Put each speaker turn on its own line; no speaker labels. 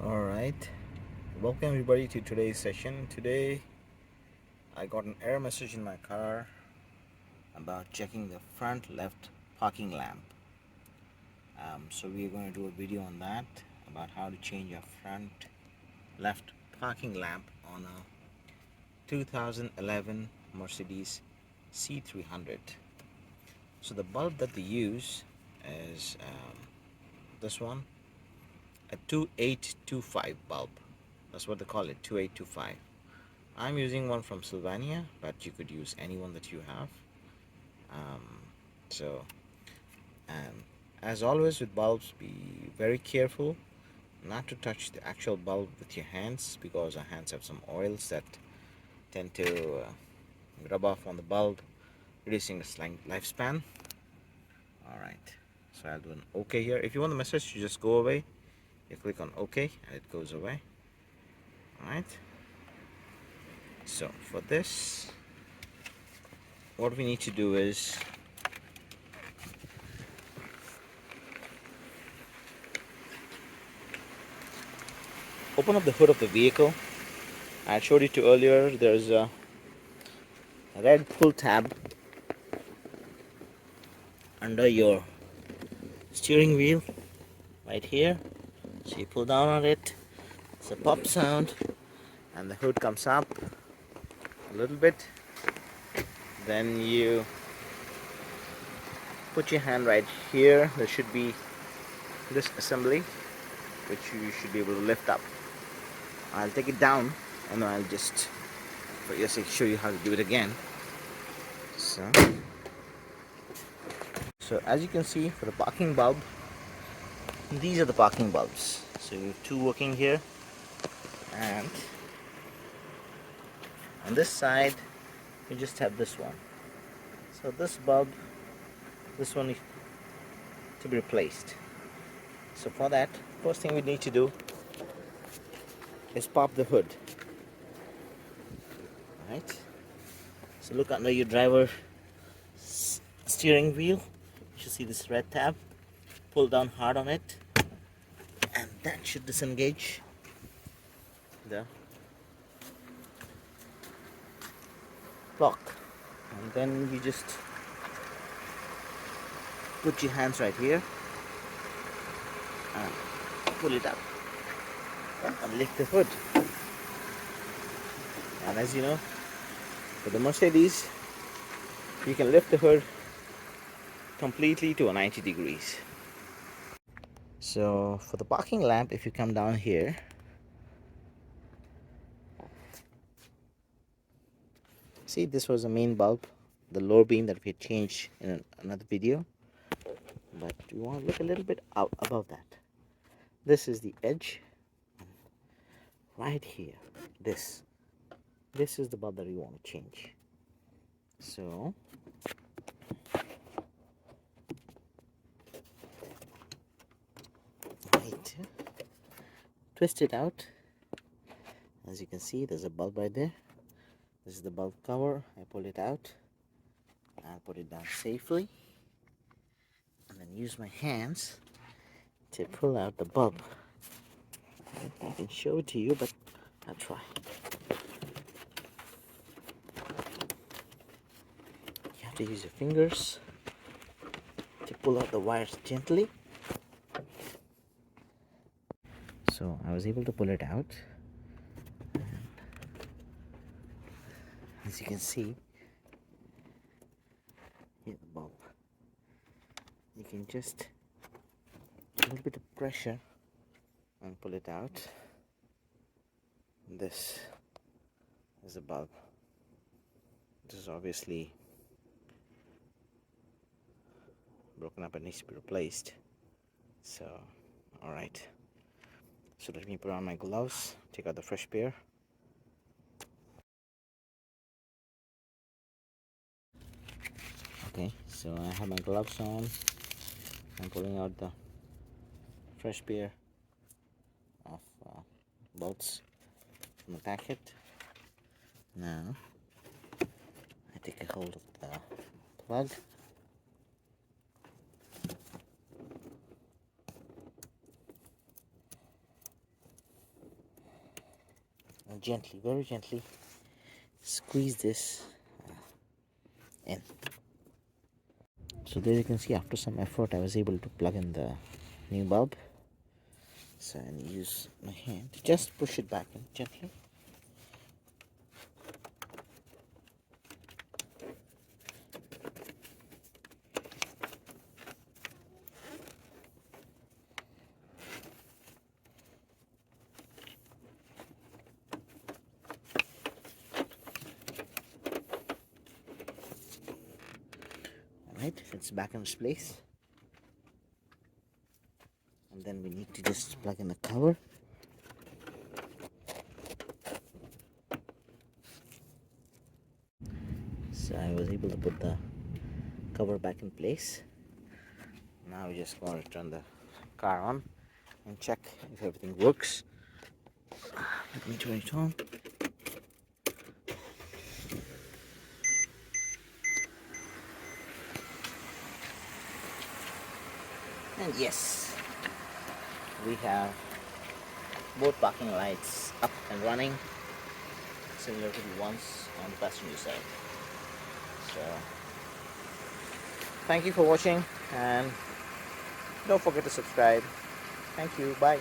Alright, welcome everybody to today's session. Today I got an error message in my car about checking the front left parking lamp. So we are going to do a video on that, about how to change your front left parking lamp on a 2011 Mercedes C300. So the bulb that they use is this one, a 2825 bulb. That's what they call it, 2825. I'm using one from Sylvania, but you could use any one that you have. So, as always with bulbs, be very careful not to touch the actual bulb with your hands, because our hands have some oils that tend to rub off on the bulb, reducing its lifespan. Alright, so I'll do an OK here. If you want the message to just go away, you click on OK and it goes away. Alright, so for this, what we need to do is open up the hood of the vehicle. I showed it to you earlier. There's a red pull tab under your steering wheel right here. So you pull down on it, it's a pop sound, and the hood comes up a little bit. Then you put your hand right here. There should be this assembly which you should be able to lift up. I'll take it down and I'll just for your sake show you how to do it again. So as you can see, for the parking bulb, these are the parking bulbs. So you have two working here, and on this side you just have this one. So this bulb, this one is to be replaced. So for that, first thing we need to do is pop the hood. Alright, so look under your driver steering wheel. You should see this red tab. Pull down hard on it, and that should disengage the lock. And then you just put your hands right here and pull it up and lift the hood. And as you know, for the Mercedes, you can lift the hood completely to a 90 degrees. So for the parking lamp, if you come down here, see, this was the main bulb, the lower beam that we had changed in another video, but we want to look a little bit out above that. This is the edge right here. This is the bulb that we want to change. So right, twist it out. As you can see, there's a bulb right there. This is the bulb cover. I pull it out. I'll put it down safely, and then use my hands to pull out the bulb. I can show it to you, but I'll try. You have to use your fingers to pull out the wires gently. So I was able to pull it out, and as you can see, here's the bulb. You can just a little bit of pressure and pull it out. This is the bulb. This is obviously broken up and needs to be replaced. So alright, so let me put on my gloves, take out the fresh pair. Okay, so I have my gloves on. I'm pulling out the fresh pair of bolts from the packet. Now I take a hold of the plug. gently, very gently squeeze this in. So there you can see, after some effort I was able to plug in the new bulb. So I use my hand to just push it back in gently. Alright, it's back in its place. And then we need to just plug in the cover. So I was able to put the cover back in place. Now we just want to turn the car on and check if everything works. Let me turn it on. And yes, we have both parking lights up and running, similar to the ones on the passenger side. So thank you for watching, and don't forget to subscribe. Thank you. Bye.